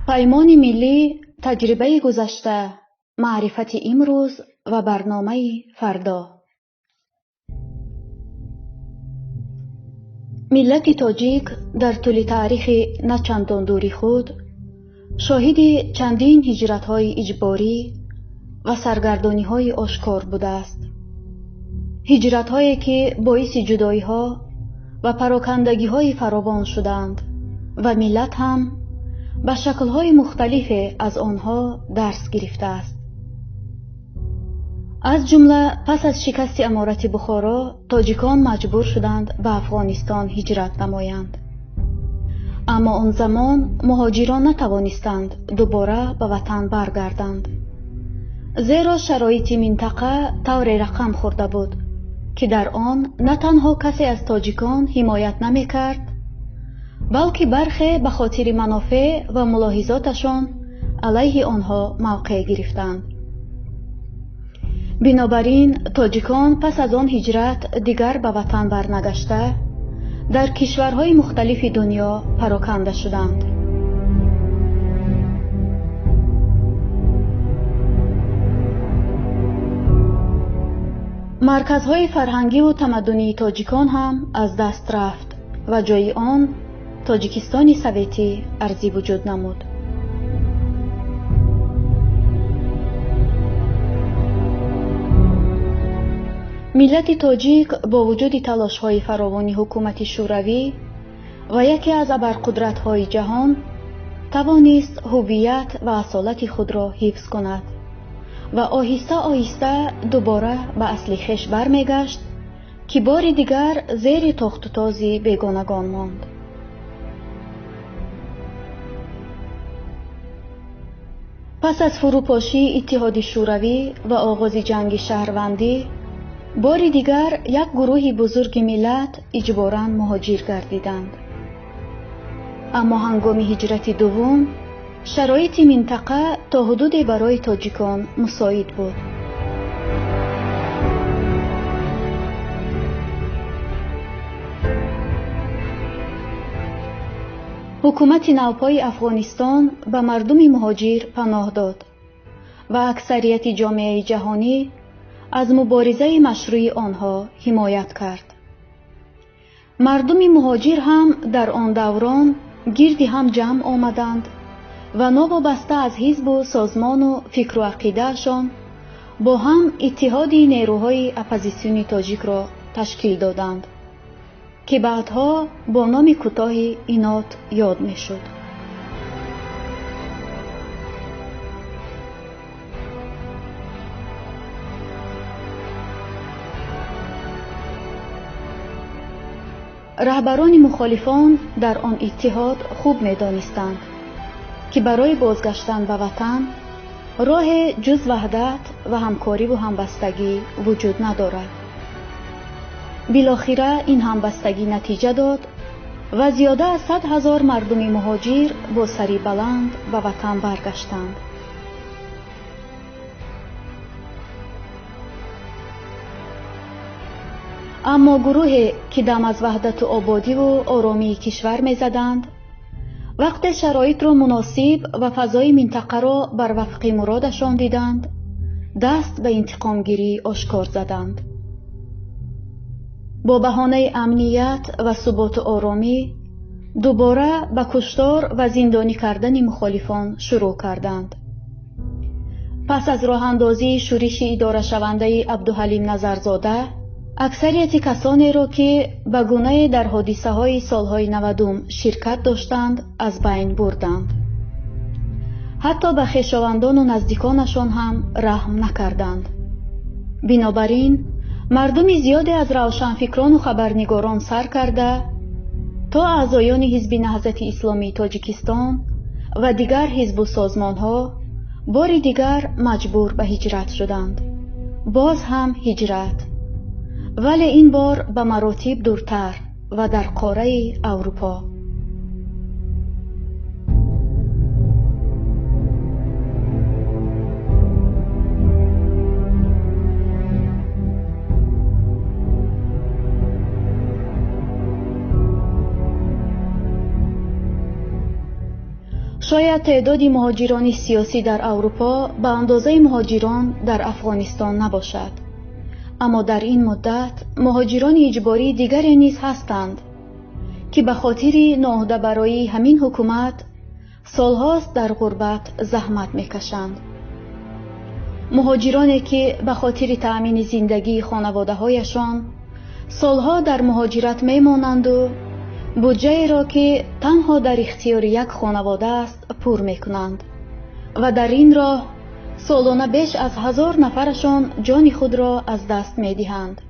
پیمان ملی، تجربه گذشته، معرفت امروز و برنامه فردا. ملت تاجیک در طول تاریخ نه چندان دوری خود شاهد چندین هجرت‌های اجباری و سرگردانی‌های آشکار بوده است. هجرت‌هایی که باعث جدایی‌ها و پراکندگی‌های فراوان شدند و ملت هم به شکل‌های مختلف از آنها درس گرفته است. از جمله پس از شکست امارت بخارا، تاجیکان مجبور شدند به افغانستان هجرت نمایند. اما آن زمان مهاجران نتوانستند دوباره به وطن برگردند، زیرا شرایط منطقه طور رقم خورده بود که در آن نه تنها کسی از تاجیکان حمایت نمی کرد، بلکه برخی به خاطر منافع و ملاحظاتشان علیه آنها موقع گرفتند. بنابراین تاجیکان پس از آن هجرت دیگر به وطن برنگشته در کشورهای مختلف دنیا پراکنده شدند. مرکزهای فرهنگی و تمدنی تاجیکان هم از دست رفت و جای آن تاجیکستان سوویتی ارزی وجود نمود. ملت تاجیک با وجود تلاش‌های فراوان حکومت شوروی و یکی از ابرقدرت‌های جهان توانست هویت و اصالت خود را حفظ کند و آهسته آهسته دوباره به اصل خویش برمیگشت که بار دیگر زیر تاخت و تاز بیگانگان ماند. پس از فروپاشی اتحاد شوروی و آغاز جنگ شهروندی، بار دیگر یک گروه بزرگ ملت اجباراً مهاجر گردیدند. اما هنگام هجرت دوم شرایط منطقه تا حدودی برای تاجیکان مساعد بود. حکومت نوپای افغانستان به مردم مهاجر پناه داد و اکثریت جامعه جهانی از مبارزه مشروع آنها حمایت کرد. مردم مهاجر هم در آن دوران گرد هم جمع آمدند و نوابسته از حزب و سازمان و فکر و عقیده‌شان با هم اتحاد نیروهای اپوزیسیون تاجیک را تشکیل دادند که بعدها با نام کوتاه اینات یاد می‌شد. رهبران مخالفان در آن اتحاد خوب می‌دانستند که برای بازگشتن به وطن راه جز وحدت و همکاری و همبستگی وجود ندارد. بالاخره این همبستگی نتیجه داد و زیاده از 100,000 مردم مهاجر با سری بلند به وطن برگشتند. اما گروهی که دم از وحدت و آبادی و آرامی کشور می‌زدند، وقت شرایط را مناسب و فضای منطقه را بر وفق مرادشان دیدند، دست به انتقامگیری آشکار زدند. با بهانه امنیت و ثبات و آرامی دوباره به کشتار و زندانی کردن مخالفان شروع کردند. پس از راه اندازی شورش اداره شونده عبدالحلیم نظرزاده، اکثریت کسانی را که به گونه در حادثه های سالهای 90 شرکت داشتند از بین بردند. حتی به خویشاوندان و نزدیکانشان هم رحم نکردند. بنابراین مردم زیادی از روشنفکران و خبرنگاران سر کرده تا اعضایان حزب نهضت اسلامی تاجیکستان و دیگر حزب و سازمان ها بار دیگر مجبور به هجرت شدند. باز هم هجرت، ولی این بار به مراتب دورتر و در قاره اروپا. شاید تعداد مهاجران سیاسی در اروپا به اندازه مهاجران در افغانستان نباشد، اما در این مدت مهاجران اجباری دیگری نیز هستند که به خاطر ناعهده‌برایی همین حکومت سالهاست در غربت زحمت میکشند. مهاجرانی که به خاطر تأمین زندگی خانواده‌هایشان سالها در مهاجرت میمانند و بودجه را که تنها در اختیار یک خانواده است پر میکنند و در این راه سالانه بیش از 1000 نفرشان جان خود را از دست میدهند.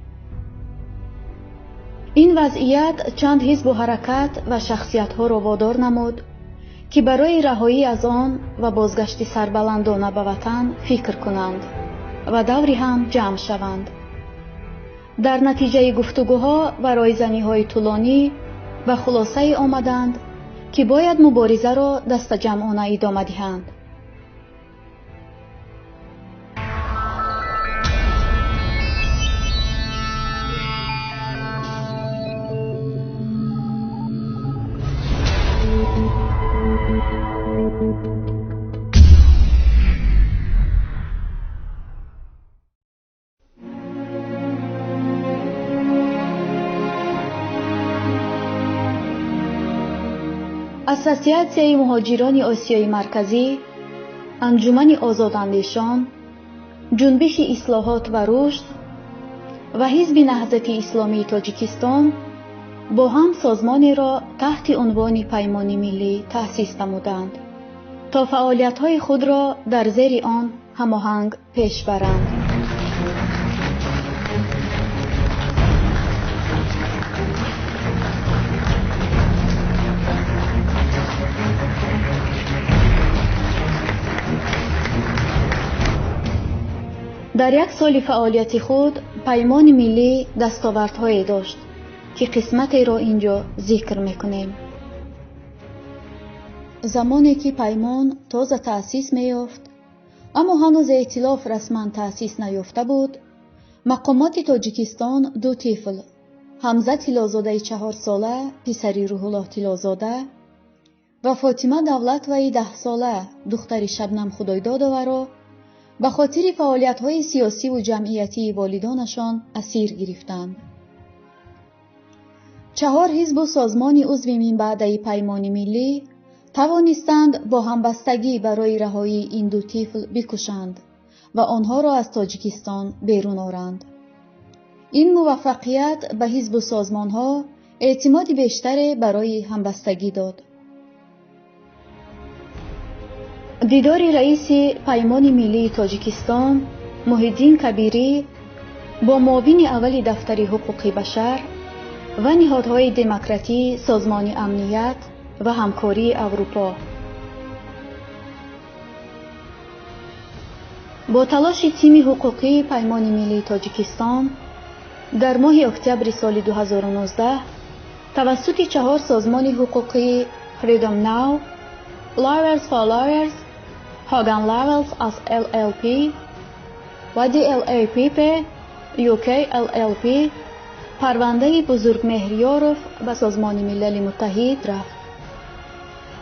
این وضعیت چند حزب و حرکت و شخصیت‌ها را وادار نمود که برای رهایی از آن و بازگشت سربلندانه به وطن فکر کنند و دوری هم جمع شوند. در نتیجه گفتگوها و رایزنی‌های طولانی به خلاصه آمدند که باید مبارزه را دست جمعانه ادامه دهند. اساسیاسیون مهاجران آسیای مرکزی، انجمن آزاداندیشان، جنبش اصلاحات و رشد و حزب نهضت اسلامی تاجیکستان با هم سازمانی را تحت عنوان پیمان ملی تأسیس نمودند تا فعالیت‌های خود را در زیر آن هماهنگ پیش برند. در یک سال فعالیت خود پیمان ملی دستاوردهایی داشت که قسمتی را اینجا ذکر میکنیم. زمانی که پیمان تازه تأسیس می‌یافت اما هنوز ائتلاف رسما تأسیس نیافته بود، مقامات تاجیکستان دو طفل، حمزه طلازاده 4 ساله پسری روح الله طلازاده و فاطمه دولتوی 10 ساله دختر شبنم خدایدادova را به خاطر فعالیت‌های سیاسی و جمعیتی والدانشان اسیر گرفتند. 4 حزب و سازمان عضو منبعث پیمان ملی توانستند با همبستگی برای رهایی این دو طفل بکشند و آنها را از تاجیکستان بیرون آورند. این موفقیت به حزب و سازمان‌ها اعتماد بیشتری برای همبستگی داد. دیدار رئیس پیمان ملی تاجیکستان محیدین کبیری با معاون اول دفتر حقوق بشر و نهادهای دموکراتی، سازمان امنیت و همکاری اروپا. با تلاش تیم حقوقی پیمان ملی تاجیکستان در ماه اکتبر سال 2019 توسط 4 سازمان حقوقی Freedom Now، Lawyers for Lawyers، Hagan Lawyers as LLP و DLAPP UK LLP پرونده بزرگ مهریاروف به سازمان ملل متحد رفت.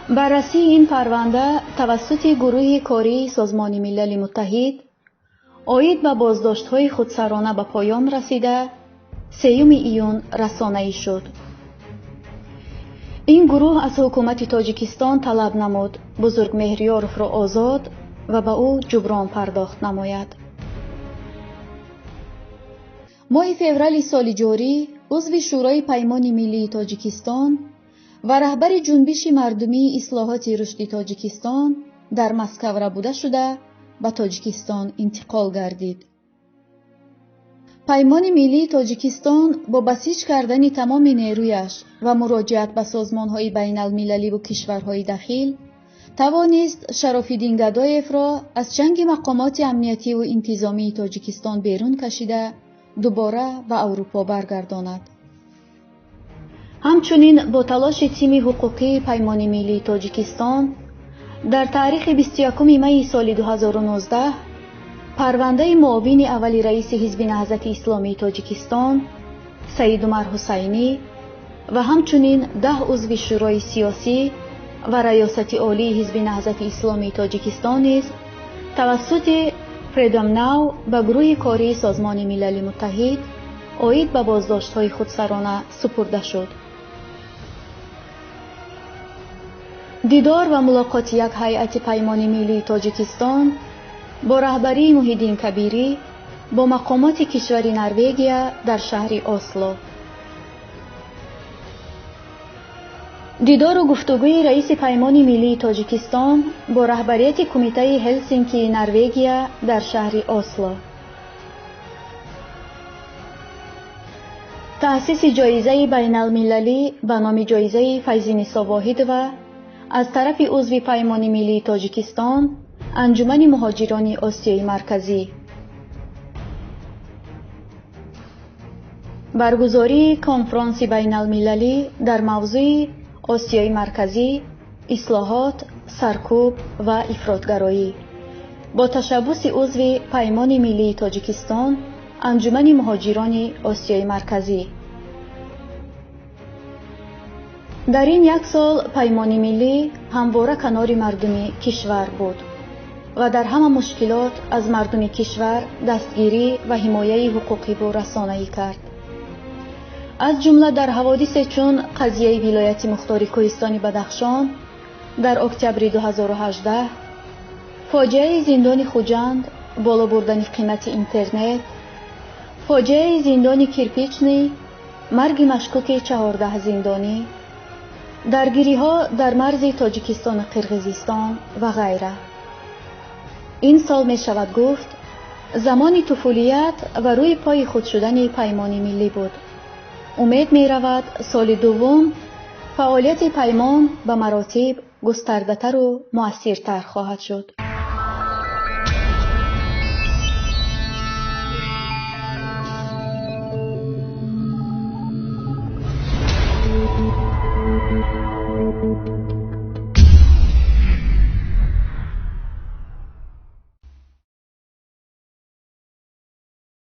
بررسی این پرونده توسط گروه کاری سازمان ملل متحد آید به بازداشت‌های خودسرانه به پایان رسیده 3 ایون رسانه‌ای شد. این گروه از حکومت تاجیکستان طلب نمود بزرگ مهریاروف را آزاد و به او جبران پرداخت نماید. ماه فوریه سال جاری عضو شورای پیمان ملی تاجیکستان و رهبر جنبش مردمی اصلاحات رشد تاجیکستان در مسکو ربوده شده به تاجیکستان انتقال گردید. پیمان ملی تاجیکستان با بسیج کردن تمام نیرویش و مراجعت به سازمان‌های بین المللی و کشورهای داخل توانست شراف‌الدین گدایف را از چنگ مقامات امنیتی و انتظامی تاجیکستان بیرون کشیده دوباره به اروپا برگرداند. همچنین با تلاش تیم حقوقی پیمان ملی تاجیکستان در تاریخ 21 می سال 2019 پرونده معاون اول رئیس حزب نهضت اسلامی تاجیکستان سید عمر حسینی و همچنین 10 عضو شورای سیاسی و ریاست عالی حزب نهضت اسلامی تاجیکستان نیز توسط فریدم ناو به گروه کاری سازمان ملل متحد عاید به بازداشت‌های خودسرانه سپرده شد. دیدار و ملاقات یک هیئت پیمان ملی تاجیکستان با رهبری محیدین کبیری با مقامات کشور نروژ در شهر اسلو. دیدار و گفتگوی رئیس پیمان ملی تاجیکستان با رهبریت کمیته هلسینکی نروژ در شهر اسلو. تأسیس جایزه بین المللی به نام جایزه فیض‌نسا واحد و از طرف عضو پیمان ملی تاجیکستان انجمن مهاجران آسیای مرکزی. برگزاری کنفرانس بین المللی در موضوع آسیای مرکزی، اصلاحات، سرکوب و افراطگرایی با تشبث عضو پیمان ملی تاجیکستان انجمن مهاجران آسیای مرکزی. در این یک سال پیمان ملی همواره کنار مردم کشور بود و در همه مشکلات از مردم کشور دستگیری و حمایت حقوقی را رسانه‌ای کرد. از جمله در حوادث چون قضیه ولایت مختار کوهستان بدخشان در اکتبر 2018، فاجعه زندان خوجند، بالا بردن قیمت اینترنت، فاجعه زندان کرپیچنی، مرگ مشکوک 14 زندانی، درگیری‌ها در مرز تاجیکستان و قرقیزستان و غیره. این سال می شود گفت زمان طفولیت و روی پای خود شدن پیمان ملی بود. امید می رود سال دوم فعالیت پیمان به مراتب گسترده‌تر و مؤثرتر خواهد شد.